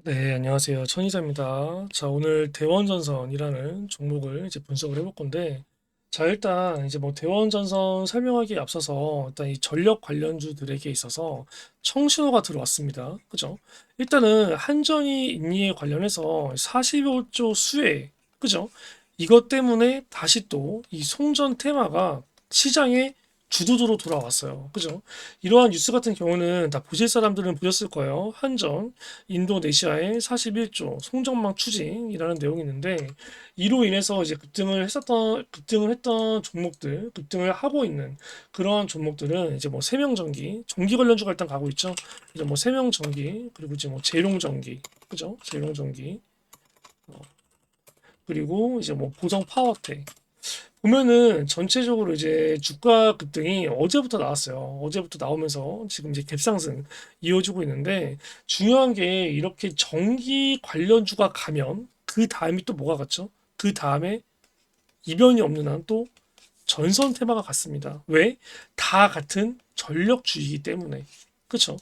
네, 안녕하세요. 천이자입니다. 자, 오늘 대원전선이라는 종목을 이제 분석을 해볼 건데, 자, 일단 이제 뭐 대원전선 설명하기에 앞서서 일단 이 전력 관련주들에게 있어서 청신호가 들어왔습니다. 그죠? 일단은 한전이 인리에 관련해서 45조 수혜, 그죠? 이것 때문에 다시 또 이 송전 테마가 시장에 주도주로 돌아왔어요. 그죠? 이러한 뉴스 같은 경우는 다 보실 사람들은 보셨을 거예요. 한전, 인도네시아의 41조 송전망 추진이라는 내용이 있는데 이로 인해서 이제 급등을 했던 종목들, 급등을 하고 있는 그러한 종목들은 이제 뭐 세명전기, 전기 관련주가 일단 가고 있죠. 이제 뭐 세명전기 그리고 이제 뭐 재룡전기, 그죠? 재룡전기 그리고 이제 뭐 보성 파워텍 보면은 전체적으로 이제 주가 급등이 어제부터 나왔어요. 어제부터 나오면서 지금 이제 갭상승 이어지고 있는데 중요한 게 이렇게 전기 관련주가 가면 그 다음이 또 뭐가 같죠? 그 다음에 이변이 없는 한 또 전선 테마가 같습니다. 왜? 다 같은 전력주이기 때문에. 그쵸?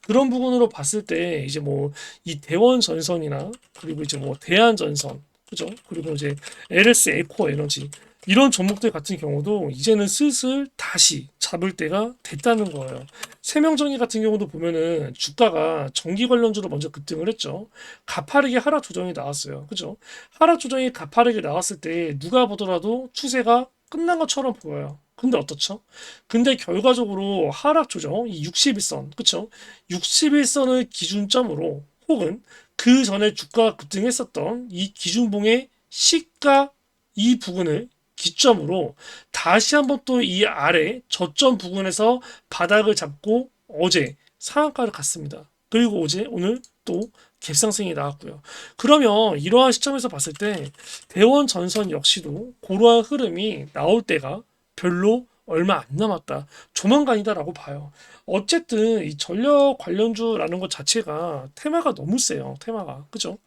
그런 부분으로 봤을 때 이제 뭐 이 대원 전선이나 그리고 이제 뭐 대한 전선, 그죠? 그리고 이제 LS 에코 에너지 이런 종목들 같은 경우도 이제는 슬슬 다시 잡을 때가 됐다는 거예요. 세명전기 같은 경우도 보면은 주가가 전기 관련주로 먼저 급등을 했죠. 가파르게 하락 조정이 나왔어요. 그죠? 하락 조정이 가파르게 나왔을 때 누가 보더라도 추세가 끝난 것처럼 보여요. 근데 어떻죠? 근데 결과적으로 하락 조정, 이 61선, 그쵸? 61선을 기준점으로 혹은 그 전에 주가가 급등했었던 이 기준봉의 시가 이 부분을 기점으로 다시 한번 또 이 아래 저점 부근에서 바닥을 잡고 어제 상한가를 갔습니다. 그리고 오늘 또 갭상승이 나왔고요. 그러면 이러한 시점에서 봤을 때 대원 전선 역시도 그러한 흐름이 나올 때가 별로 얼마 안 남았다. 조만간이다라고 봐요. 어쨌든 이 전력 관련주라는 것 자체가 테마가 너무 세요. 테마가. 그죠?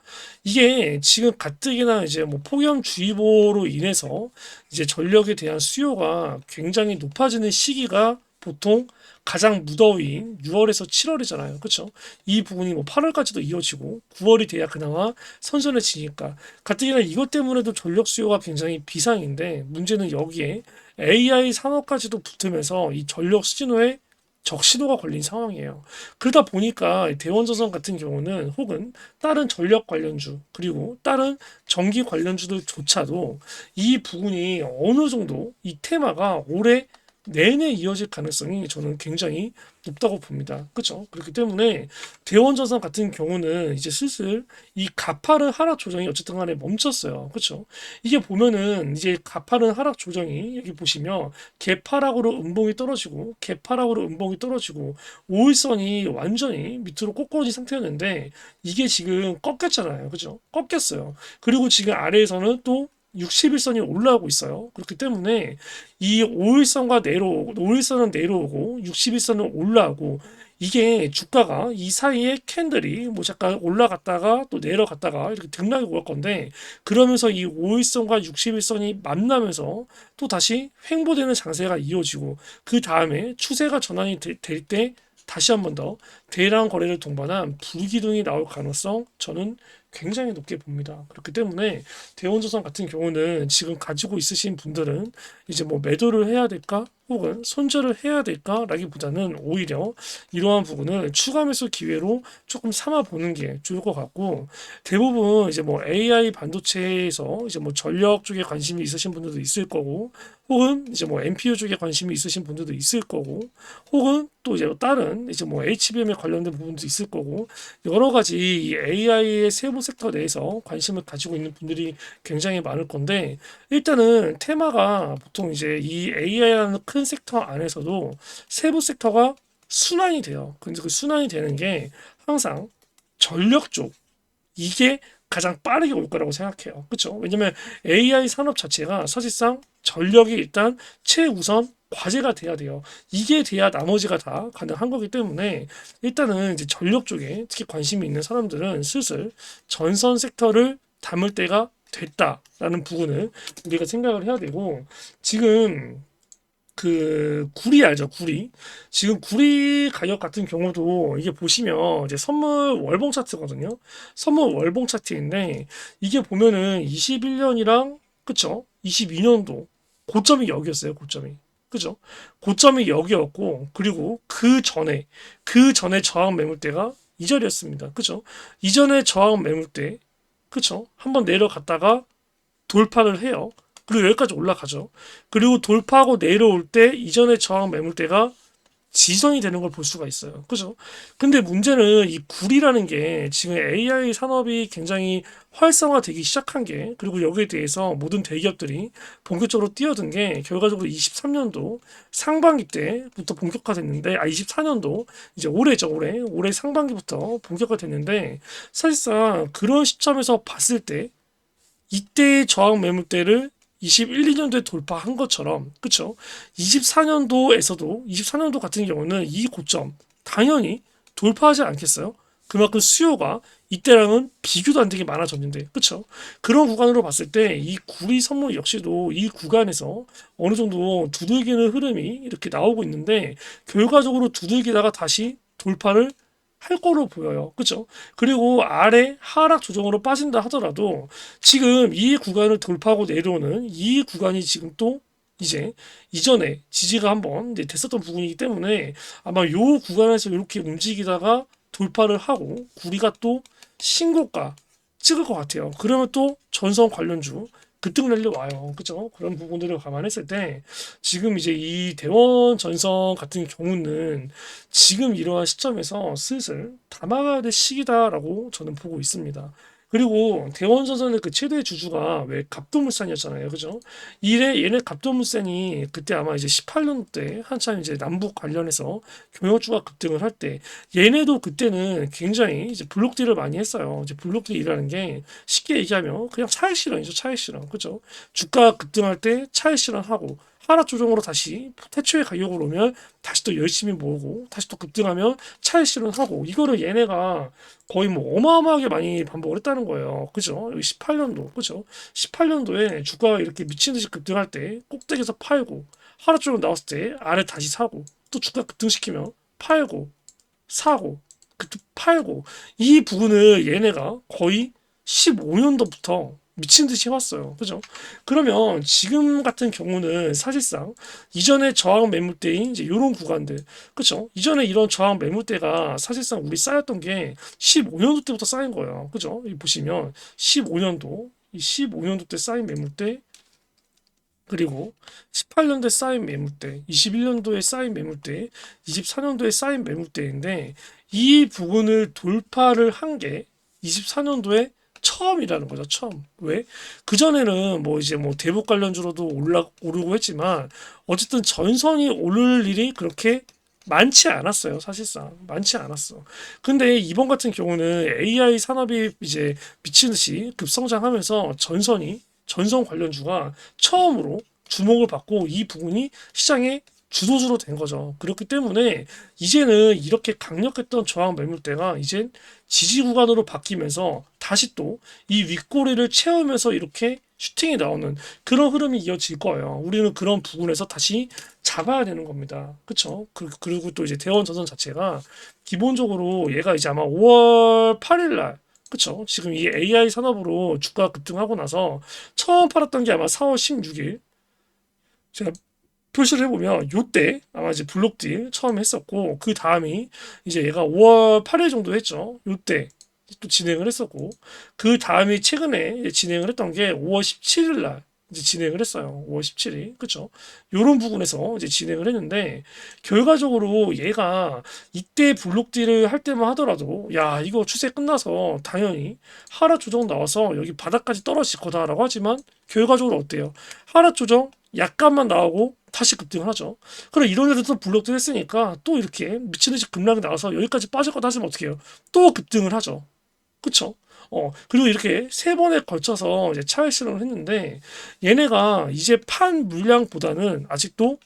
이게 지금 가뜩이나 이제 뭐 폭염주의보로 인해서 이제 전력에 대한 수요가 굉장히 높아지는 시기가 보통 가장 무더위인 6월에서 7월이잖아요. 그렇죠? 이 부분이 뭐 8월까지도 이어지고 9월이 돼야 그나마 선선해지니까 가뜩이나 이것 때문에도 전력 수요가 굉장히 비상인데 문제는 여기에 AI 산업까지도 붙으면서 이 전력 수진호에 적신호가 걸린 상황이에요. 그러다 보니까 대원조선 같은 경우는 혹은 다른 전력 관련주 그리고 다른 전기 관련주들조차도 이 부분이 어느 정도 이 테마가 올해 내내 이어질 가능성이 저는 굉장히 높다고 봅니다. 그렇죠? 그렇기 때문에 대원전선 같은 경우는 이제 슬슬 이 가파른 하락 조정이 어쨌든 간에 멈췄어요. 그렇죠? 이게 보면은 이제 가파른 하락 조정이 여기 보시면 개파락으로 음봉이 떨어지고 개파락으로 음봉이 떨어지고 5일선이 완전히 밑으로 꺾어진 상태였는데 이게 지금 꺾였잖아요. 그죠? 꺾였어요. 그리고 지금 아래에서는 또 60일선이 올라오고 있어요. 그렇기 때문에 이 5일선은 내려오고 60일선은 올라오고 이게 주가가 이 사이에 캔들이 뭐 잠깐 올라갔다가 또 내려갔다가 이렇게 등락이 올 건데 그러면서 이 5일선과 60일선이 만나면서 또 다시 횡보되는 장세가 이어지고 그 다음에 추세가 전환이 될 때 다시 한 번 더 대량 거래를 동반한 불기둥이 나올 가능성 저는 굉장히 높게 봅니다. 그렇기 때문에 대원조선 같은 경우는 지금 가지고 있으신 분들은 이제 뭐 매도를 해야 될까 혹은 손절을 해야 될까라기보다는 오히려 이러한 부분을 추가 매수 기회로 조금 삼아 보는 게 좋을 것 같고 대부분 이제 뭐 AI 반도체에서 이제 뭐 전력 쪽에 관심이 있으신 분들도 있을 거고 혹은 이제 뭐 NPU 쪽에 관심이 있으신 분들도 있을 거고 혹은 또 이제 다른 이제 뭐 HBM에 관련된 부분도 있을 거고 여러 가지 이 AI의 세부 섹터 내에서 관심을 가지고 있는 분들이 굉장히 많을 건데 일단은 테마가 보통 이제 이 AI라는 큰 섹터 안에서도 세부 섹터가 순환이 돼요. 근데 그 순환이 되는 게 항상 전력 쪽 이게 가장 빠르게 올 거라고 생각해요. 그렇죠? 왜냐면 AI 산업 자체가 사실상 전력이 일단 최우선 과제가 돼야 돼요. 이게 돼야 나머지가 다 가능한 거기 때문에 일단은 이제 전력 쪽에 특히 관심이 있는 사람들은 슬슬 전선 섹터를 담을 때가 됐다라는 부분을 우리가 생각을 해야 되고 지금 그 구리 알죠? 구리. 지금 구리 가격 같은 경우도 이게 보시면 이제 선물 월봉 차트거든요. 선물 월봉 차트인데 이게 보면은 21년이랑 그쵸? 22년도 고점이 여기였어요. 고점이. 그죠? 고점이 여기였고 그리고 그 전에 저항 매물대가 이 자리였습니다. 그죠? 이전에 저항 매물대 그쵸? 한번 내려갔다가 돌파를 해요. 그리고 여기까지 올라가죠. 그리고 돌파하고 내려올 때 이전의 저항 매물대가 지선이 되는 걸 볼 수가 있어요. 그죠? 근데 문제는 이 굴이라는 게 지금 AI 산업이 굉장히 활성화되기 시작한 게 그리고 여기에 대해서 모든 대기업들이 본격적으로 뛰어든 게 결과적으로 23년도 상반기 때부터 본격화됐는데 24년도 이제 올해죠. 올해 상반기부터 본격화됐는데 사실상 그런 시점에서 봤을 때 이때의 저항 매물대를 21, 2년도에 돌파한 것처럼 그쵸? 24년도 같은 경우는 이 고점 당연히 돌파하지 않겠어요? 그만큼 수요가 이때랑은 비교도 안 되게 많아졌는데 그쵸? 그런 구간으로 봤을 때 이 구리 선물 역시도 이 구간에서 어느 정도 두들기는 흐름이 이렇게 나오고 있는데 결과적으로 두들기다가 다시 돌파를 할 거로 보여요. 그죠? 그리고 아래 하락 조정으로 빠진다 하더라도 지금 이 구간을 돌파하고 내려오는 이 구간이 지금 또 이제 이전에 지지가 한번 이제 됐었던 부분이기 때문에 아마 요 구간에서 이렇게 움직이다가 돌파를 하고 구리가 또 신고가 찍을 것 같아요. 그러면 또 전선 관련주 급등 랠리 와요. 그죠? 그런 부분들을 감안했을 때 지금 이제 이 대원 전선 같은 경우는 지금 이러한 시점에서 슬슬 담아가야 될 시기다라고 저는 보고 있습니다. 그리고 대원전선의 그 최대 주주가 왜 갑도물산이었잖아요. 그죠? 얘네 갑도물산이 그때 아마 이제 18년 때 한참 이제 남북 관련해서 경영주가 급등을 할 때 얘네도 그때는 굉장히 이제 블록딜을 많이 했어요. 이제 블록딜이라는 게 쉽게 얘기하면 그냥 차익 실현이죠. 차익 실현. 그죠? 주가 급등할 때 차익 실현하고 하락 조정으로 다시 태초의 가격을 오면 다시 또 열심히 모으고 다시 또 급등하면 차익 실현하고 이거를 얘네가 거의 뭐 어마어마하게 많이 반복을 했다는 거예요. 그죠? 여기 18년도 그죠? 18년도에 주가가 이렇게 미친 듯이 급등할 때 꼭대기에서 팔고 하락 조정 나왔을 때 아래 다시 사고 또 주가 급등시키면 팔고 사고 팔고 이 부분을 얘네가 거의 15년도부터 미친 듯이 해왔어요. 그죠? 그러면 지금 같은 경우는 사실상 이전에 저항 매물대인 이제 이런 구간들, 그죠? 이전에 이런 저항 매물대가 사실상 우리 쌓였던 게 15년도 때부터 쌓인 거예요. 그죠? 이 보시면 15년도, 이 15년도 때 쌓인 매물대, 그리고 18년도에 쌓인 매물대, 21년도에 쌓인 매물대, 24년도에 쌓인 매물대인데 이 부분을 돌파를 한 게 24년도에 처음이라는 거죠. 처음. 왜? 그전에는 뭐 이제 뭐 대북 관련주로도 오르고 했지만 어쨌든 전선이 오를 일이 그렇게 많지 않았어요. 사실상 많지 않았어. 근데 이번 같은 경우는 AI 산업이 이제 미친 듯이 급성장하면서 전선 관련주가 처음으로 주목을 받고 이 부분이 시장의 주도주로 된 거죠. 그렇기 때문에 이제는 이렇게 강력했던 저항 매물대가 이제 지지 구간으로 바뀌면서 다시 또 이 윗꼬리를 채우면서 이렇게 슈팅이 나오는 그런 흐름이 이어질 거예요. 우리는 그런 부분에서 다시 잡아야 되는 겁니다. 그쵸? 그리고 또 이제 대원 전선 자체가 기본적으로 얘가 이제 아마 5월 8일 날 그쵸? 지금 이 AI 산업으로 주가 급등하고 나서 처음 팔았던 게 아마 4월 16일. 제가 표시를 해보면 요때 아마 이제 블록딜 처음 했었고 그 다음이 이제 얘가 5월 8일 정도 했죠. 요때 또 진행을 했었고 그 다음이 최근에 이제 진행을 했던 게 5월 17일 날 이제 진행을 했어요. 5월 17일 그쵸? 요런 부분에서 이제 진행을 했는데 결과적으로 얘가 이때 블록딜을 할 때만 하더라도 야 이거 추세 끝나서 당연히 하락 조정 나와서 여기 바닥까지 떨어질 거다라고 하지만 결과적으로 어때요? 하락 조정 약간만 나오고 다시 급등을 하죠. 그럼 이런 애들도 블록들 했으니까 또 이렇게 미친 듯이 급락이 나와서 여기까지 빠질 거다 하시면 어떻게 해요? 또 급등을 하죠. 그쵸? 그리고 이렇게 세 번에 걸쳐서 이제 차익 실현을 했는데 얘네가 이제 판 물량보다는 아직도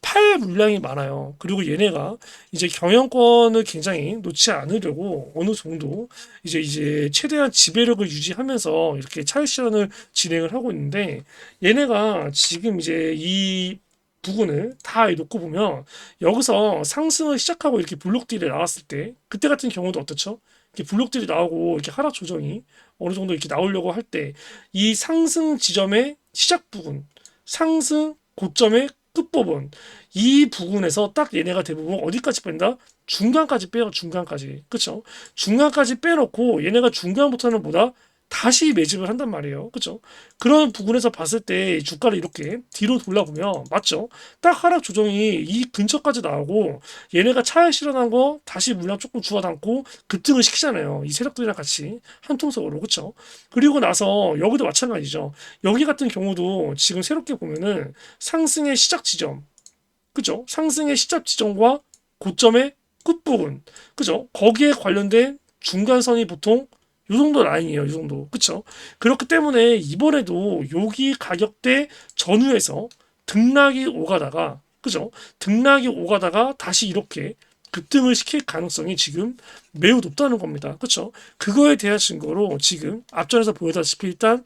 팔 물량이 많아요. 그리고 얘네가 이제 경영권을 굉장히 놓지 않으려고 어느 정도 이제 최대한 지배력을 유지하면서 이렇게 차익 실현을 진행을 하고 있는데 얘네가 지금 이제 이 부분을 다 놓고 보면 여기서 상승을 시작하고 이렇게 블록들이 나왔을 때 그때 같은 경우도 어떻죠? 이렇게 블록들이 나오고 이렇게 하락 조정이 어느 정도 이렇게 나오려고 할 때 이 상승 지점의 시작 부분, 상승 고점의 끝부분 이 부분에서 딱 얘네가 대부분 어디까지 뺀다? 중간까지 빼요. 중간까지. 그쵸? 중간까지 빼놓고 얘네가 중간부터는 뭐다? 다시 매집을 한단 말이에요. 그쵸? 그런 부분에서 봤을 때 주가를 이렇게 뒤로 돌려보면 맞죠? 딱 하락 조정이 이 근처까지 나오고 얘네가 차에 실어난 거 다시 물량 조금 주워담고 급등을 시키잖아요. 이 세력들이랑 같이 한 통속으로. 그쵸? 그리고 나서 여기도 마찬가지죠. 여기 같은 경우도 지금 새롭게 보면은 상승의 시작 지점 그죠? 상승의 시작 지점과 고점의 끝부분, 그죠? 거기에 관련된 중간선이 보통 요 정도 라인이에요. 요 정도. 그쵸? 그렇기 때문에 이번에도 여기 가격대 전후에서 등락이 오가다가, 그죠? 등락이 오가다가 다시 이렇게 급등을 시킬 가능성이 지금 매우 높다는 겁니다. 그쵸? 그거에 대한 증거로 지금 앞전에서 보여다시피 일단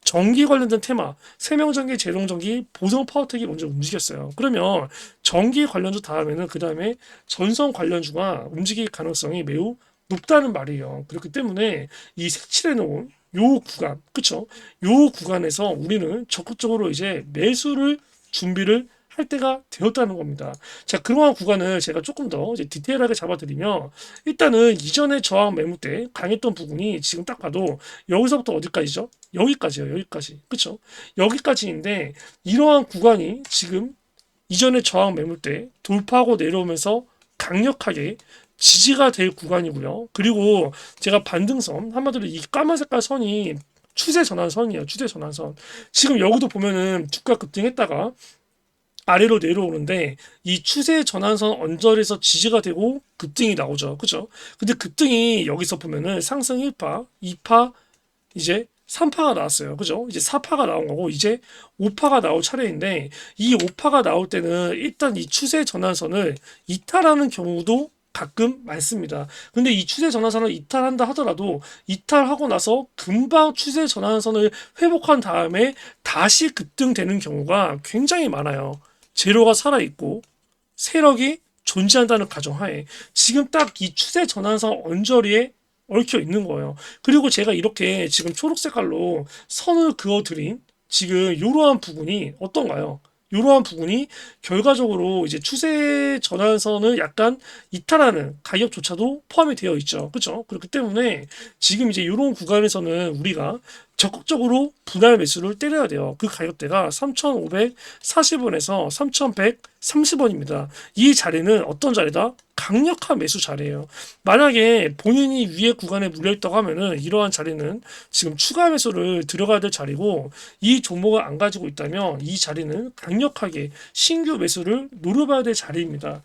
전기 관련된 테마, 세명전기, 제동전기, 보성 파워텍이 먼저 움직였어요. 그러면 전기 관련주 다음에는 그 다음에 전선 관련주가 움직일 가능성이 매우 높다는 말이에요. 그렇기 때문에 이 색칠해 놓은 요 구간, 그쵸? 요 구간에서 우리는 적극적으로 이제 매수를 준비를 할 때가 되었다는 겁니다. 자, 그러한 구간을 제가 조금 더 이제 디테일하게 잡아드리면 일단은 이전에 저항 매물 때 강했던 부분이 지금 딱 봐도 여기서부터 어디까지죠? 여기까지요. 여기까지. 그쵸? 여기까지인데 이러한 구간이 지금 이전에 저항 매물 때 돌파하고 내려오면서 강력하게 지지가 될 구간이고요. 그리고 제가 반등선 한마디로 이 까만 색깔 선이 추세 전환선이에요. 추세 전환선. 지금 여기도 보면은 주가 급등했다가 아래로 내려오는데 이 추세 전환선 언저리에서 지지가 되고 급등이 나오죠. 그죠? 근데 급등이 여기서 보면은 상승 1파, 2파, 이제 3파가 나왔어요. 그죠? 이제 4파가 나온 거고 이제 5파가 나올 차례인데 이 5파가 나올 때는 일단 이 추세 전환선을 이탈하는 경우도 가끔 많습니다. 근데 이 추세 전환선을 이탈한다 하더라도 이탈하고 나서 금방 추세 전환선을 회복한 다음에 다시 급등되는 경우가 굉장히 많아요. 재료가 살아있고 세력이 존재한다는 가정하에 지금 딱 이 추세 전환선 언저리에 얽혀 있는 거예요. 그리고 제가 이렇게 지금 초록 색깔로 선을 그어드린 지금 이러한 부분이 어떤가요? 이러한 부분이 결과적으로 이제 추세 전환선을 약간 이탈하는 가격조차도 포함이 되어 있죠. 그렇죠? 그렇기 때문에 지금 이제 이런 구간에서는 우리가 적극적으로 분할 매수를 때려야 돼요. 그 가격대가 3,540원에서 3,130원입니다. 이 자리는 어떤 자리다? 강력한 매수 자리예요. 만약에 본인이 위에 구간에 물려있다고 하면은 이러한 자리는 지금 추가 매수를 들어가야 될 자리고 이 종목을 안 가지고 있다면 이 자리는 강력하게 신규 매수를 노려봐야 될 자리입니다.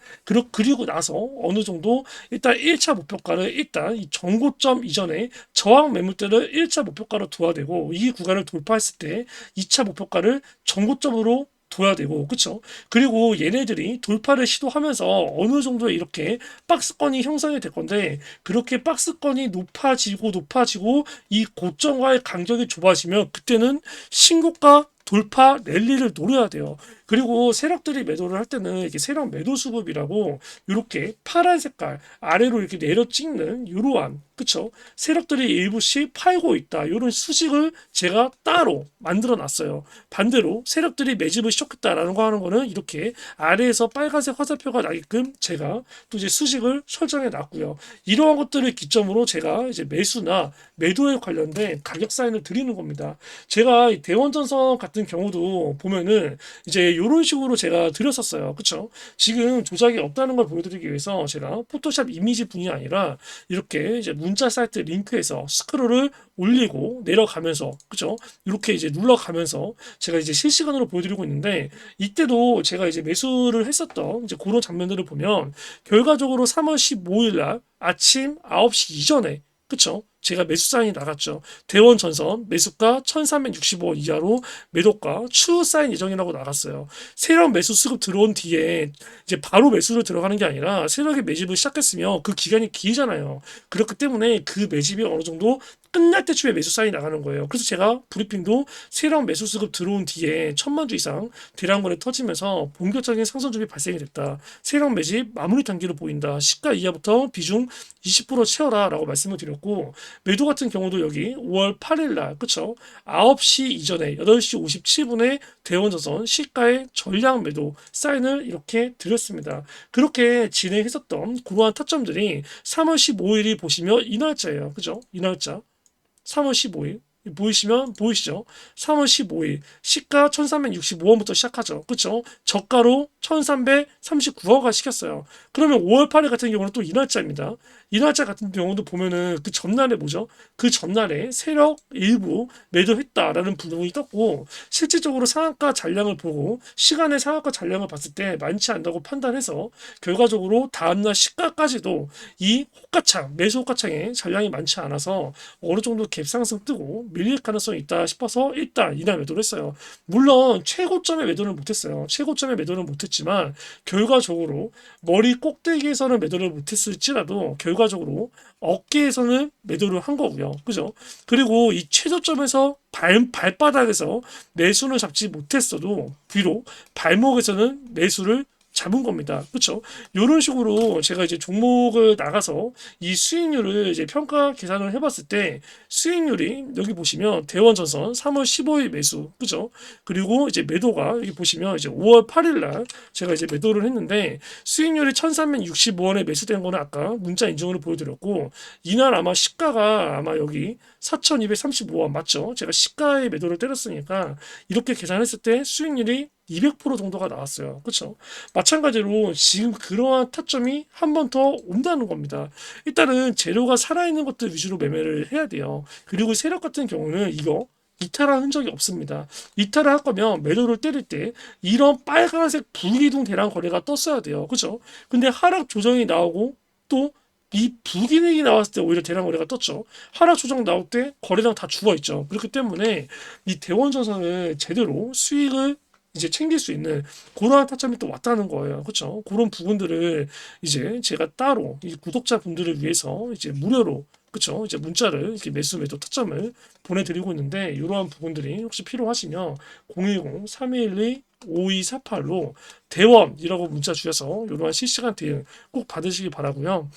그리고 나서 어느 정도 일단 1차 목표가를 일단 이 정고점 이전에 저항 매물대를 1차 목표가로 둬야 되고 이 구간을 돌파했을 때 2차 목표가를 정고점으로 둬야 되고 그쵸? 그리고 얘네들이 돌파를 시도하면서 어느 정도 이렇게 박스권이 형성이 될 건데 그렇게 박스권이 높아지고 이 고점과의 간격이 좁아지면 그때는 신고가 돌파 랠리를 노려야 돼요. 그리고 세력들이 매도를 할 때는 이게 세력 매도 수급이라고 이렇게 파란 색깔 아래로 이렇게 내려 찍는 이러한 그쵸? 세력들이 일부씩 팔고 있다. 이런 수식을 제가 따로 만들어 놨어요. 반대로 세력들이 매집을 시작했다라는 거 하는 거는 이렇게 아래에서 빨간색 화살표가 나게끔 제가 또 이제 수식을 설정해 놨고요. 이러한 것들을 기점으로 제가 이제 매수나 매도에 관련된 가격 사인을 드리는 겁니다. 제가 이 대원전선 같은 경우도 보면은 이제 이런 식으로 제가 드렸었어요. 그쵸? 지금 조작이 없다는 걸 보여드리기 위해서 제가 포토샵 이미지뿐이 아니라 이렇게 이제 문자 사이트 링크에서 스크롤을 올리고 내려가면서 그죠? 이렇게 이제 눌러가면서 제가 이제 실시간으로 보여드리고 있는데 이때도 제가 이제 매수를 했었던 이제 그런 장면들을 보면 결과적으로 3월 15일 날 아침 9시 이전에 그쵸? 제가 매수 사인이 나갔죠. 대원 전선 매수가 1365원 이하로 매도가 추후 사인 예정이라고 나갔어요. 세력 매수 수급 들어온 뒤에 이제 바로 매수를 들어가는 게 아니라 세력의 매집을 시작했으면 그 기간이 길잖아요. 그렇기 때문에 그 매집이 어느 정도 끝날 때쯤에 매수 사인이 나가는 거예요. 그래서 제가 브리핑도 세력 매수 수급 들어온 뒤에 1,000만 주 이상 대량거래 터지면서 본격적인 상승 준비 발생이 됐다. 세력 매집 마무리 단계로 보인다. 시가 이하부터 비중 20% 채워라 라고 말씀을 드렸고, 매도 같은 경우도 여기 5월 8일 날 그쵸, 9시 이전에 8시 57분에 대원조선 시가의 전량 매도 사인을 이렇게 드렸습니다. 그렇게 진행했었던 그러한 타점들이 3월 15일이 보시면 이 날짜예요. 그죠? 이 날짜 3월 15일 보이시죠? 3월 15일 시가 1365원부터 시작하죠. 그쵸? 저가로 1339원가 시켰어요. 그러면 5월 8일 같은 경우는 또 이 날짜입니다. 이 날짜 같은 경우도 보면은 그 전날에 뭐죠? 그 전날에 세력 일부 매도했다라는 부분이 떴고, 실질적으로 상한가 잔량을 보고 시간의 상한가 잔량을 봤을 때 많지 않다고 판단해서 결과적으로 다음날 시가까지도 이 호가창 매수 호가창에 잔량이 많지 않아서 어느 정도 갭상승 뜨고 밀릴 가능성이 있다 싶어서 일단 이날 매도를 했어요. 물론 최고점에 매도를 못했어요. 최고점에 매도는 못했지만 결과적으로 머리 꼭대기에서는 매도를 못했을지라도 결과적으로 어깨에서는 매도를 한 거고요. 그죠? 그리고 이 최저점에서 발바닥에서 매수는 잡지 못했어도 비록 발목에서는 매수를 잡은 겁니다. 그렇죠? 이런 식으로 제가 이제 종목을 나가서 이 수익률을 이제 평가 계산을 해봤을 때 수익률이 여기 보시면 대원전선 3월 15일 매수, 그죠? 그리고 이제 매도가 여기 보시면 이제 5월 8일 날 제가 이제 매도를 했는데 수익률이 1365원에 매수된 거는 아까 문자 인증으로 보여드렸고, 이날 아마 시가가 아마 여기 4235원 맞죠? 제가 시가에 매도를 때렸으니까 이렇게 계산했을 때 수익률이 200% 정도가 나왔어요. 그렇죠? 마찬가지로 지금 그러한 타점이 한 번 더 온다는 겁니다. 일단은 재료가 살아있는 것들 위주로 매매를 해야 돼요. 그리고 세력 같은 경우는 이거 이탈한 흔적이 없습니다. 이탈을 할 거면 매도를 때릴 때 이런 빨간색 불기둥 대량 거래가 떴어야 돼요. 그렇죠? 근데 하락 조정이 나오고 또 이 부기능이 나왔을 때 오히려 대량 거래가 떴죠. 하락 조정 나올 때 거래량 다 죽어 있죠. 그렇기 때문에 이 대원전선을 제대로 수익을 이제 챙길 수 있는 그러한 타점이 또 왔다는 거예요. 그렇죠? 그런 부분들을 이제 제가 따로 이 구독자분들을 위해서 이제 무료로 그렇죠? 이제 문자를 이렇게 매수 매도 타점을 보내드리고 있는데, 이러한 부분들이 혹시 필요하시면 010-3212-5248로 대원이라고 문자 주셔서 이러한 실시간 대응 꼭 받으시기 바라고요.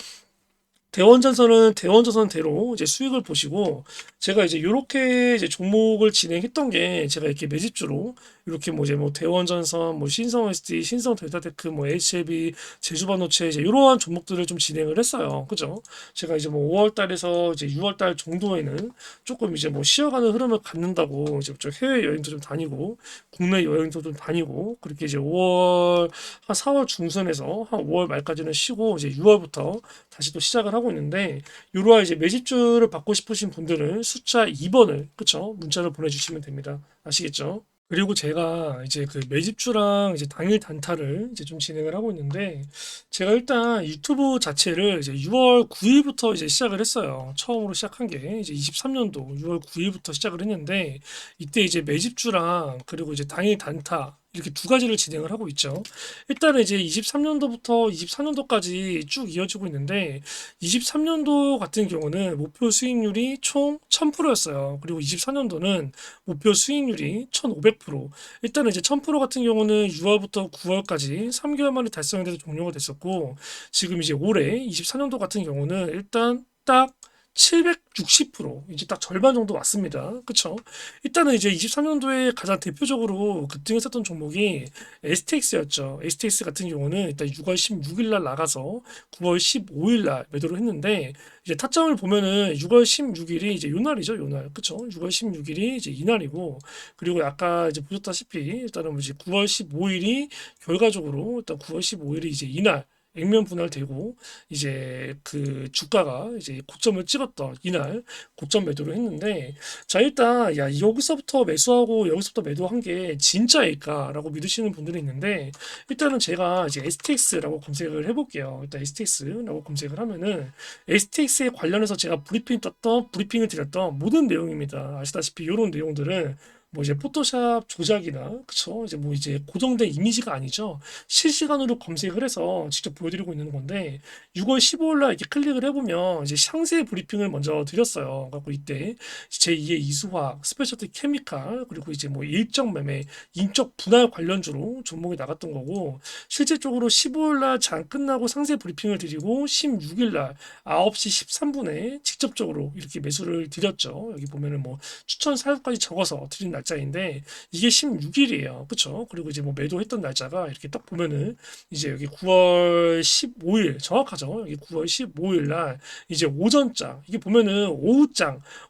대원전선은 대원전선대로 이제 수익을 보시고, 제가 이제 이렇게 이제 종목을 진행했던 게 제가 이렇게 매집주로 이렇게 뭐 이제 뭐 대원전선, 뭐 신성 ST, 신성 델타테크, 뭐 HLB, 제주반도체 이제 이러한 종목들을 좀 진행을 했어요. 그죠? 제가 이제 뭐 5월 달에서 이제 6월 달 정도에는 조금 이제 뭐 쉬어가는 흐름을 갖는다고 이제 좀 해외 여행도 좀 다니고 국내 여행도 좀 다니고 그렇게 이제 5월 한 4월 중순에서 한 5월 말까지는 쉬고 이제 6월부터 다시 또 시작을 하고 있는데, 이러한 이제 매집주를 받고 싶으신 분들은 숫자 2번을 그쵸? 문자를 보내주시면 됩니다. 아시겠죠? 그리고 제가 이제 그 매집주랑 이제 당일 단타를 이제 좀 진행을 하고 있는데, 제가 일단 유튜브 자체를 이제 6월 9일부터 이제 시작을 했어요. 처음으로 시작한 게 이제 23년도 6월 9일부터 시작을 했는데, 이때 이제 매집주랑 그리고 이제 당일 단타 이렇게 두 가지를 진행을 하고 있죠. 일단은 이제 23년도부터 24년도까지 쭉 이어지고 있는데, 23년도 같은 경우는 목표 수익률이 총 1000%였어요. 그리고 24년도는 목표 수익률이 1500%. 일단은 이제 1000% 같은 경우는 6월부터 9월까지 3개월 만에 달성이 돼서 종료가 됐었고, 지금 이제 올해 24년도 같은 경우는 일단 딱 760% 이제 딱 절반 정도 왔습니다. 그쵸? 일단은 이제 23년도에 가장 대표적으로 급등했었던 종목이 STX였죠. STX 같은 경우는 일단 6월 16일 날 나가서 9월 15일 날 매도를 했는데, 이제 타점을 보면은 6월 16일이 이제 요 날이죠, 요 날. 그쵸? 6월 16일이 이제 이날이고, 그리고 아까 이제 보셨다시피 일단은 뭐 이제 9월 15일이 결과적으로 일단 9월 15일이 이제 이날 액면 분할되고 이제 그 주가가 이제 고점을 찍었던 이날 고점 매도를 했는데, 자 일단 야 여기서부터 매수하고 여기서부터 매도한 게 진짜일까라고 믿으시는 분들이 있는데, 일단은 제가 이제 STX라고 검색을 해볼게요. 일단 STX라고 검색을 하면은 STX에 관련해서 제가 브리핑을 드렸던 모든 내용입니다. 아시다시피 이런 내용들은 뭐 이제 포토샵 조작이나 그쵸 이제 뭐 이제 고정된 이미지가 아니죠. 실시간으로 검색을 해서 직접 보여드리고 있는 건데 6월 15일 날 이렇게 클릭을 해보면 이제 상세 브리핑을 먼저 드렸어요. 갖고 이때 제2의 이수화학, 스페셜티 케미칼 그리고 이제 뭐 일정 매매, 인적 분할 관련주로 종목이 나갔던 거고 실제적으로 15일 날 장 끝나고 상세 브리핑을 드리고 16일 날 9시 13분에 직접적으로 이렇게 매수를 드렸죠. 여기 보면은 뭐 추천 사유까지 적어서 드린 날짜인데 이게 16일이에요. 그쵸? 그리고 이제 뭐 매도했던 날짜가 이렇게 딱 보면은 이제 여기 9월 15일 정확하죠. 여기 9월 15일 날 이제 오전장 이게 보면은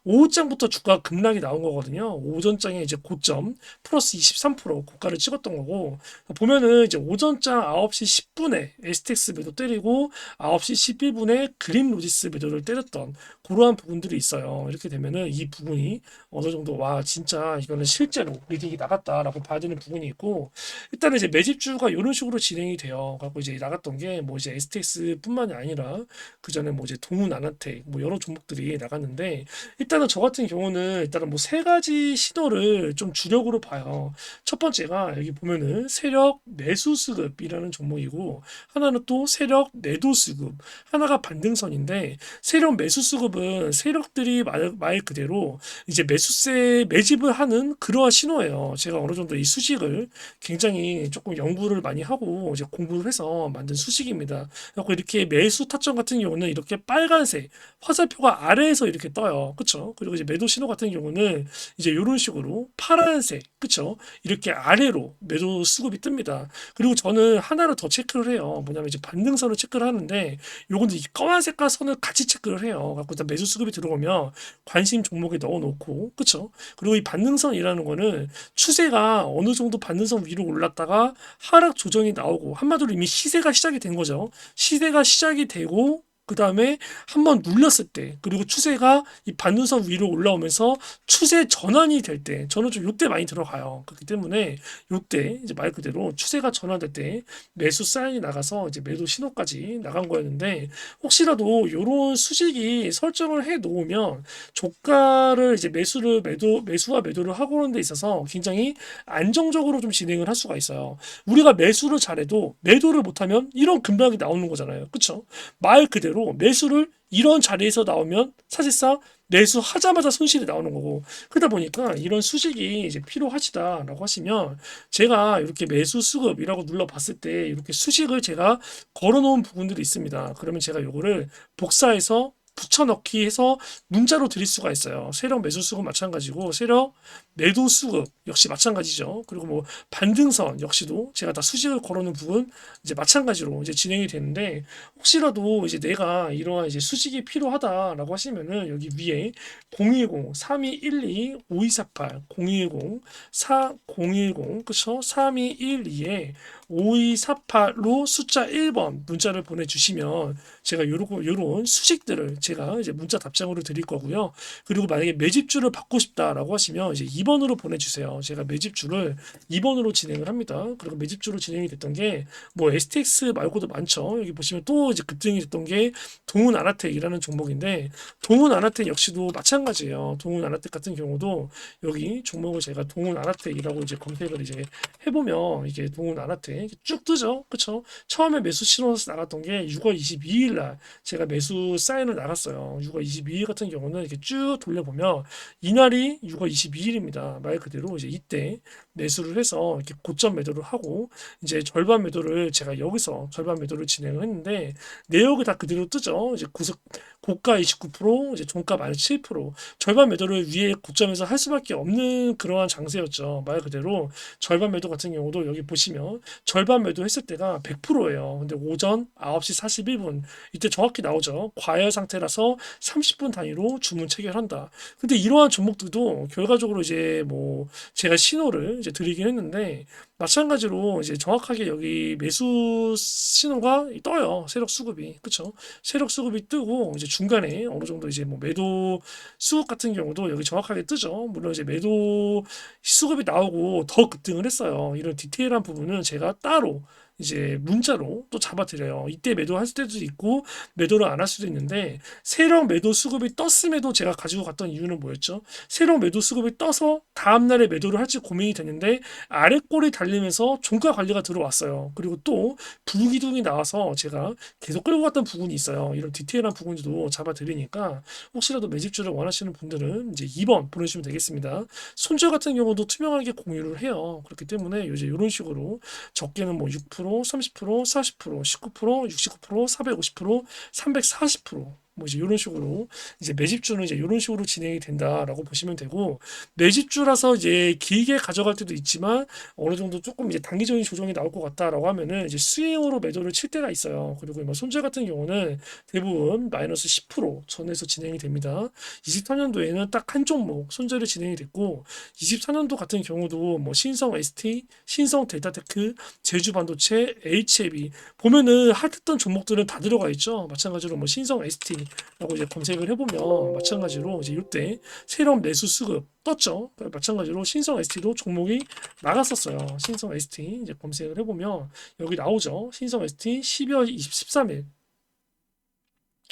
오후장부터 주가 급락이 나온 거거든요. 오전장에 이제 고점 플러스 23% 고가를 찍었던 거고 보면은 이제 오전장 9시 10분에 STX 매도 때리고 9시 11분에 그린 로지스 매도를 때렸던 그러한 부분들이 있어요. 이렇게 되면은 이 부분이 어느 정도 와 진짜 이거는 실제로 리딩이 나갔다라고 봐야 되는 부분이 있고 일단은 이제 매집주가 이런 식으로 진행이 돼요. 갖고 이제 나갔던 게 뭐 이제 STX뿐만이 아니라 그 전에 뭐 이제 동훈 아나텍 뭐 여러 종목들이 나갔는데 일단은 저 같은 경우는 일단은 뭐 세 가지 신호를 좀 주력으로 봐요. 첫 번째가 여기 보면은 세력 매수 수급이라는 종목이고 하나는 또 세력 매도 수급 하나가 반등선인데 세력 매수 수급은 세력들이 말 그대로 이제 매수세 매집을 하는 그러한 신호예요. 제가 어느 정도 이 수식을 굉장히 조금 연구를 많이 하고 이제 공부를 해서 만든 수식입니다. 그래서 이렇게 매수 타점 같은 경우는 이렇게 빨간색 화살표가 아래에서 이렇게 떠요. 그쵸? 그리고 이제 매도 신호 같은 경우는 이제 이런 식으로 파란색, 그쵸? 이렇게 아래로 매도 수급이 뜹니다. 그리고 저는 하나를 더 체크를 해요. 뭐냐면 이제 반등선을 체크를 하는데 요건 이 검은 색깔 선을 같이 체크를 해요. 갖고 일단 매수 수급이 들어오면 관심 종목에 넣어놓고, 그쵸? 그리고 이 반등선이라는 거는 추세가 어느 정도 반등선 위로 올랐다가 하락 조정이 나오고 한마디로 이미 시세가 시작이 된 거죠. 시세가 시작이 되고 그 다음에 한번 눌렸을 때 그리고 추세가 이 반등선 위로 올라오면서 추세 전환이 될 때 저는 좀 요때 많이 들어가요. 그렇기 때문에 요때 이제 말 그대로 추세가 전환될 때 매수 사인이 나가서 이제 매도 신호까지 나간 거였는데 혹시라도 요런 수식이 설정을 해 놓으면 조가를 이제 매수와 매도를 하고 오는 데 있어서 굉장히 안정적으로 좀 진행을 할 수가 있어요. 우리가 매수를 잘해도 매도를 못하면 이런 급락이 나오는 거잖아요. 그쵸? 말 그대로 매수를 이런 자리에서 나오면 사실상 매수하자마자 손실이 나오는 거고 그러다 보니까 이런 수식이 이제 필요하시다라고 하시면 제가 이렇게 매수 수급이라고 눌러봤을 때 이렇게 수식을 제가 걸어놓은 부분들이 있습니다. 그러면 제가 요거를 복사해서 붙여넣기 해서 문자로 드릴 수가 있어요. 세력 매수 수급 마찬가지고 세력 매도 수급 역시 마찬가지죠. 그리고 뭐 반등선 역시도 제가 다 수식을 걸어놓은 부분 이제 마찬가지로 이제 진행이 되는데 혹시라도 이제 내가 이러한 이제 수식이 필요하다라고 하시면은 여기 위에 010 3212 5248 010 4010 그쵸 3212에 5248로 숫자 1번 문자를 보내주시면 제가 요런 수식들을 제가 이제 문자 답장으로 드릴 거고요. 그리고 만약에 매집주를 받고 싶다라고 하시면 이제 2번으로 보내주세요. 제가 매집주를 2번으로 진행을 합니다. 그리고 매집주로 진행이 됐던 게 뭐 STX 말고도 많죠. 여기 보시면 또 이제 급등이 됐던 게 동훈 아나텍이라는 종목인데 동훈 아나텍 역시도 마찬가지예요. 동훈 아나텍 같은 경우도 여기 종목을 제가 동훈 아나텍이라고 이제 검색을 이제 해보면 이게 동훈 아나텍 쭉 뜨죠. 그쵸? 처음에 매수 신호에서 나갔던 게 6월 22일 날 제가 매수 사인을 나갔어요. 6월 22일 같은 경우는 이렇게 쭉 돌려보면 이날이 6월 22일입니다. 말 그대로 이제 이때 매수를 해서 이렇게 고점 매도를 하고 이제 절반 매도를 제가 여기서 절반 매도를 진행을 했는데 내역이 다 그대로 뜨죠. 이제 고가 29% 이제 종가 마이너스 7% 절반 매도를 위에 고점에서 할 수밖에 없는 그러한 장세였죠. 말 그대로 절반 매도 같은 경우도 여기 보시면 절반 매도 했을 때가 100%예요. 근데 오전 9시 41분 이때 정확히 나오죠. 과열 상태라서 30분 단위로 주문 체결한다. 근데 이러한 종목들도 결과적으로 이제 뭐 제가 신호를 이제 드리긴 했는데 마찬가지로 이제 정확하게 여기 매수 신호가 떠요. 세력 수급이. 그쵸? 세력 수급이 뜨고 이제 중간에 어느 정도 이제 뭐 매도 수급 같은 경우도 여기 정확하게 뜨죠. 물론 이제 매도 수급이 나오고 더 급등을 했어요. 이런 디테일한 부분은 제가 따로 이제 문자로 또 잡아드려요. 이때 매도할 때도 있고 매도를 안 할 수도 있는데 세력 매도 수급이 떴음에도 제가 가지고 갔던 이유는 뭐였죠? 세력 매도 수급이 떠서 다음날에 매도를 할지 고민이 됐는데 아래 꼬리 달리면서 종가 관리가 들어왔어요. 그리고 또 불기둥이 나와서 제가 계속 끌고 갔던 부분이 있어요. 이런 디테일한 부분도 잡아드리니까 혹시라도 매집주를 원하시는 분들은 이제 2번 보내주시면 되겠습니다. 손절 같은 경우도 투명하게 공유를 해요. 그렇기 때문에 이제 이런 식으로 적게는 뭐 6%, 30%, 40%, 19%, 69%, 450%, 340%, 뭐 이제 이런 식으로 이제 매집주는 이제 이런 식으로 진행이 된다라고 보시면 되고, 매집주라서 이제 길게 가져갈 때도 있지만 어느 정도 조금 이제 단기적인 조정이 나올 것 같다라고 하면은 이제 스윙으로 매도를 칠 때가 있어요. 그리고 뭐 손절 같은 경우는 대부분 마이너스 10% 전에서 진행이 됩니다. 24년도에는 딱 한 종목 손절이 진행이 됐고, 24년도 같은 경우도 뭐 신성 ST, 신성 델타테크, 제주반도체, HLB 보면은 핫했던 종목들은 다 들어가 있죠. 마찬가지로 뭐 신성 ST라고 이제 검색을 해보면 마찬가지로 이제 이때 새로운 매수 수급 떴죠. 마찬가지로 신성 ST도 종목이 나갔었어요. 신성 ST 이제 검색을 해보면 여기 나오죠. 신성 ST 12월 13일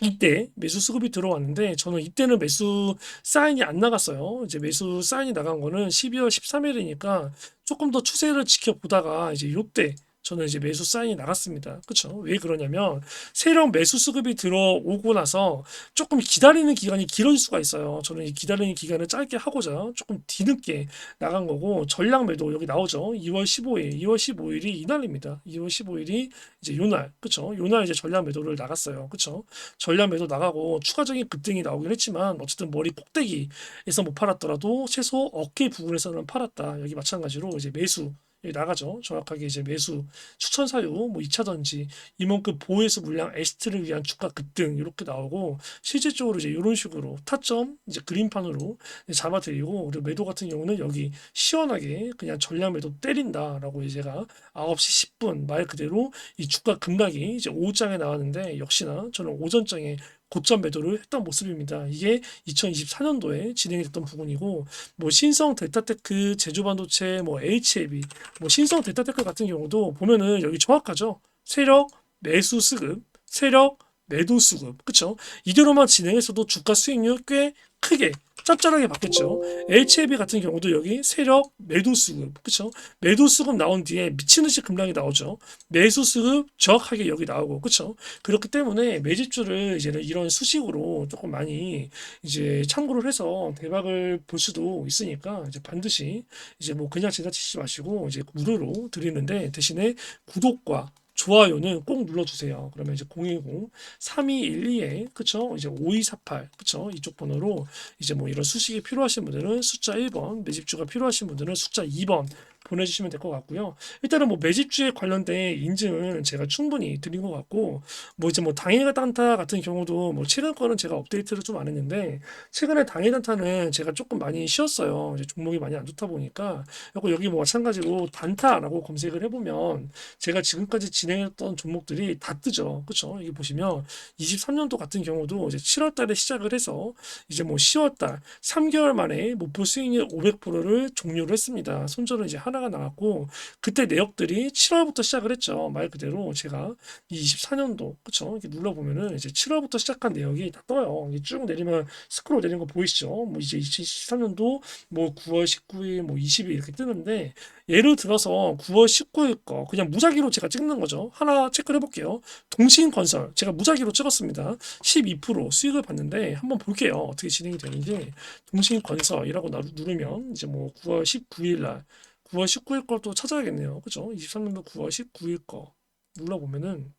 이때 매수 수급이 들어왔는데 저는 이때는 매수 사인이 안 나갔어요. 이제 매수 사인이 나간 거는 12월 13일이니까 조금 더 추세를 지켜보다가 이제 요때 저는 이제 매수 사인이 나갔습니다. 그쵸? 왜 그러냐면 세력 매수 수급이 들어오고 나서 조금 기다리는 기간이 길어질 수가 있어요. 저는 이 기다리는 기간을 짧게 하고자 조금 뒤늦게 나간 거고, 전량 매도 여기 나오죠. 2월 15일, 2월 15일이 이날입니다. 2월 15일이 이제 요날, 그쵸? 요날 이제 전량 매도를 나갔어요. 그쵸? 전량 매도 나가고 추가적인 급등이 나오긴 했지만 어쨌든 머리 꼭대기에서 못 팔았더라도 최소 어깨 부분에서는 팔았다. 여기 마찬가지로 이제 매수 여기 나가죠. 정확하게 이제 매수 추천 사유 뭐 2차전지 이만큼 보호해서 물량 에스트를 위한 주가 급등 이렇게 나오고, 실질적으로 이제 이런 식으로 타점 이제 그림판으로 잡아드리고, 그리고 매도 같은 경우는 여기 시원하게 그냥 전량 매도 때린다라고 이제 제가 9시 10분 말 그대로 이 주가 급락이 이제 오후장에 나왔는데 역시나 저는 오전장에 고점 매도를 했던 모습입니다. 이게 2024년도에 진행이 됐던 부분이고, 뭐 신성 델타테크, 제주반도체, 뭐 HLB, 뭐 신성 델타테크 같은 경우도 보면은 여기 정확하죠. 세력 매수 수급, 세력 매도 수급, 그쵸? 이대로만 진행했어도 주가 수익률 꽤 크게 짭짤하게 받겠죠. HLB 같은 경우도 여기 세력 매도 수급, 그쵸? 매도 수급 나온 뒤에 미친 듯이 급락이 나오죠. 매수 수급 정확하게 여기 나오고, 그쵸? 그렇기 때문에 매집주를 이제는 이런 수식으로 조금 많이 이제 참고를 해서 대박을 볼 수도 있으니까 이제 반드시 이제 뭐 그냥 지나치지 마시고 이제 무료로 드리는데, 대신에 구독과 좋아요는 꼭 눌러주세요. 그러면 이제 010-3212에 그쵸? 이제 5248 그쵸? 이쪽 번호로 이제 뭐 이런 수식이 필요하신 분들은 숫자 1번, 매집주가 필요하신 분들은 숫자 2번 보내주시면 될 것 같고요. 일단은 뭐 매집주에 관련된 인증은 제가 충분히 드린 것 같고, 뭐 이제 뭐 당일 단타 같은 경우도 뭐 최근 거는 제가 업데이트를 좀 안 했는데, 최근에 당일 단타는 제가 조금 많이 쉬었어요. 이제 종목이 많이 안 좋다 보니까. 그리고 여기 뭐 마찬가지로 단타라고 검색을 해보면 제가 지금까지 진행했던 종목들이 다 뜨죠. 그쵸? 이게 보시면 23년도 같은 경우도 이제 7월 달에 시작을 해서 이제 뭐 10월 달 3개월 만에 목표 수익률 500%를 종료를 했습니다. 손절은 이제 하나가 나왔고, 그때 내역들이 7월부터 시작을 했죠. 말 그대로 제가 이 24년도 그쵸? 이렇게 눌러보면은 이제 7월부터 시작한 내역이 다 떠요. 이게 쭉 내리면 스크롤 내리는 거 보이시죠? 뭐 이제 2023년도 뭐 9월 19일 뭐 20일 이렇게 뜨는데, 예를 들어서 9월 19일 거 그냥 무작위로 제가 찍는 거죠. 하나 체크를 해볼게요. 동신건설 제가 무작위로 찍었습니다. 12% 수익을 봤는데 한번 볼게요. 어떻게 진행이 되는지. 동신건설이라고 누르면 이제 뭐 9월 19일 날 9월 19일 걸 또 찾아야겠네요. 그죠? 23년도 9월 19일 거 눌러보면은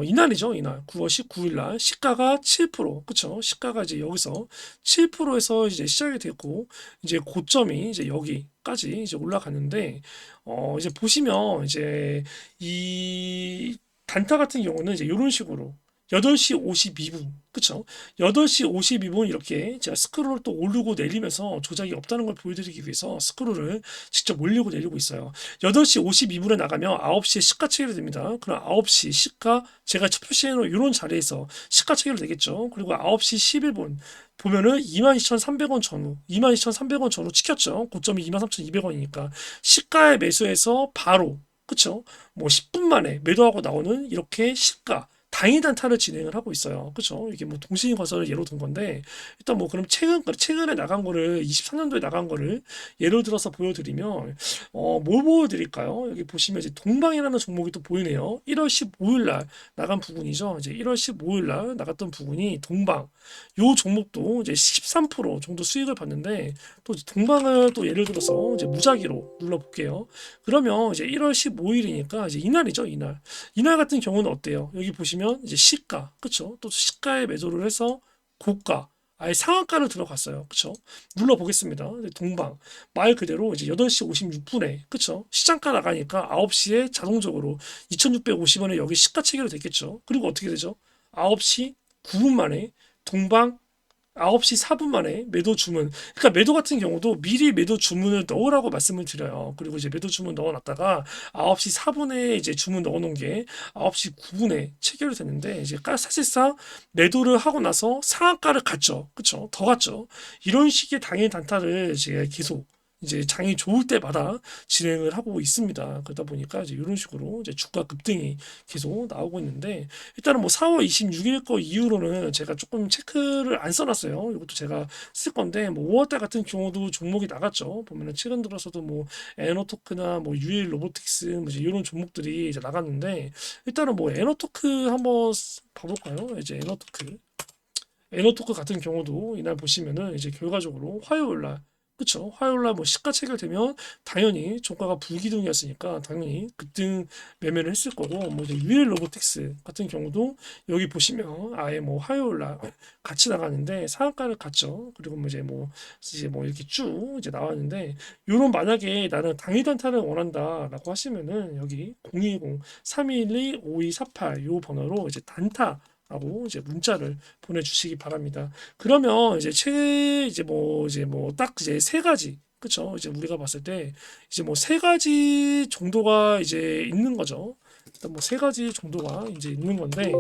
이날이죠, 이날. 9월 19일 날 시가가 7%, 그쵸? 시가가 이제 여기서 7%에서 이제 시작이 됐고, 이제 고점이 이제 여기까지 이제 올라갔는데, 이제 보시면 이제 이 단타 같은 경우는 이제 이런 식으로 8시 52분, 그쵸? 8시 52분 이렇게 제가 스크롤을 또 오르고 내리면서 조작이 없다는 걸 보여드리기 위해서 스크롤을 직접 올리고 내리고 있어요. 8시 52분에 나가면 9시에 시가 체결이 됩니다. 그럼 9시 시가 제가 첫 표시해놓은 이런 자리에서 시가 체결이 되겠죠. 그리고 9시 11분 보면은 22,300원 전후, 22,300원 전후 찍혔죠. 고점이 23,200원이니까 시가에 매수해서 바로 그쵸? 뭐 10분 만에 매도하고 나오는 이렇게 시가 당일 단타를 진행을 하고 있어요. 그쵸? 이게 뭐 동신건설을 예로 든 건데 일단 뭐 그럼 최근에 나간 거를 23년도에 나간 거를 예를 들어서 보여드리면 뭘 보여드릴까요? 여기 보시면 이제 동방이라는 종목이 또 보이네요. 1월 15일 날 나간 부분이죠. 이제 1월 15일 날 나갔던 부분이 동방. 요 종목도 이제 13% 정도 수익을 봤는데 또 동방을 또 예를 들어서 이제 무작위로 눌러볼게요. 그러면 이제 1월 15일이니까 이제 이날이죠, 이날. 이날 같은 경우는 어때요? 여기 보시면 이제 시가, 그쵸? 또 시가에 매도를 해서 고가, 아예 상한가를 들어갔어요. 그쵸? 눌러보겠습니다. 이제 동방. 말 그대로 이제 8시 56분에, 그쵸? 시장가 나가니까 9시에 자동적으로 2650원에 여기 시가 체결이 됐겠죠. 그리고 어떻게 되죠? 9시 9분 만에 동방 9시 4분 만에 매도 주문. 그러니까 매도 같은 경우도 미리 매도 주문을 넣으라고 말씀을 드려요. 그리고 이제 매도 주문 넣어놨다가 9시 4분에 이제 주문 넣어놓은 게 9시 9분에 체결이 됐는데 이제 사실상 매도를 하고 나서 상한가를 갔죠. 그쵸? 더 갔죠. 이런 식의 당일 단타를 제가 계속 이제 장이 좋을 때마다 진행을 하고 있습니다. 그러다 보니까 이제 이런 식으로 이제 주가 급등이 계속 나오고 있는데 일단은 뭐 4월 26일 거 이후로는 제가 조금 체크를 안 써놨어요. 이것도 제가 쓸 건데 뭐 5월달 같은 경우도 종목이 나갔죠. 보면은 최근 들어서도 뭐 에너토크나 뭐 유일 로보틱스 뭐 이제 이런 종목들이 이제 나갔는데 일단은 뭐 에너토크 한번 봐볼까요? 이제 에너토크 같은 경우도 이날 보시면은 이제 결과적으로 화요일 날 그쵸? 화요일 날 뭐 시가 체결되면 당연히 종가가 불기둥이었으니까 당연히 급등 매매를 했을 거고 뭐 이제 유일 로보틱스 같은 경우도 여기 보시면 아예 뭐 화요일 날 같이 나가는데 상한가를 갔죠. 그리고 뭐 이제 뭐 이렇게 쭉 이제 나왔는데 요런 만약에 나는 당일 단타를 원한다라고 하시면은 여기 010 312 5248 요 번호로 이제 단타 라고 이제 문자를 보내주시기 바랍니다. 그러면 이제 딱 이제 세 가지 그쵸? 이제 우리가 봤을 때 이제 뭐 세 가지 정도가 이제 있는 거죠. 일단 뭐 세 가지 정도가 이제 있는 건데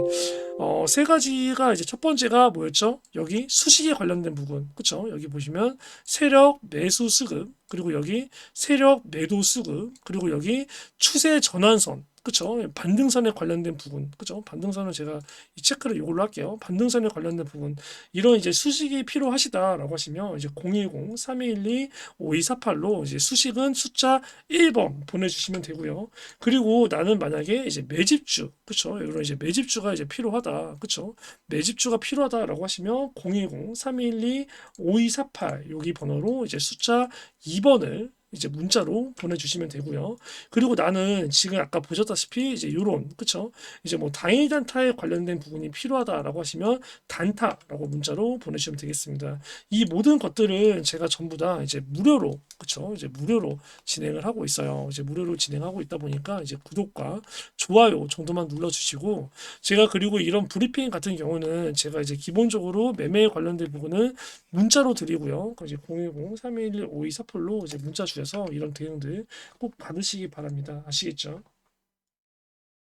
세 가지가 이제 첫 번째가 뭐였죠? 여기 수식에 관련된 부분 그쵸? 여기 보시면 세력 매수 수급 그리고 여기 세력 매도 수급 그리고 여기 추세 전환선 그쵸? 반등선에 관련된 부분 그쵸? 반등선은 제가 이 체크를 이걸로 할게요. 반등선에 관련된 부분 이런 이제 수식이 필요하시다라고 하시면 이제 010-3212-5248로 이제 수식은 숫자 1번 보내주시면 되고요. 그리고 나는 만약에 이제 매집주 그쵸? 이런 이제 매집주가 이제 필요하다 그쵸? 매집주가 필요하다라고 하시면 010-3212-5248 여기 번호로 이제 숫자 2번을 이제 문자로 보내주시면 되고요. 그리고 나는 지금 아까 보셨다시피 이제 요런 그쵸? 이제 뭐 당일 단타에 관련된 부분이 필요하다라고 하시면 단타라고 문자로 보내주시면 되겠습니다. 이 모든 것들은 제가 전부 다 이제 무료로 그쵸? 이제 무료로 진행을 하고 있어요. 이제 무료로 진행하고 있다 보니까 이제 구독과 좋아요 정도만 눌러주시고 제가 그리고 이런 브리핑 같은 경우는 제가 이제 기본적으로 매매에 관련된 부분은 문자로 드리고요. 이제 010-311-5248로 이제 문자 주셔서 이런 대응들 꼭 받으시기 바랍니다. 아시겠죠?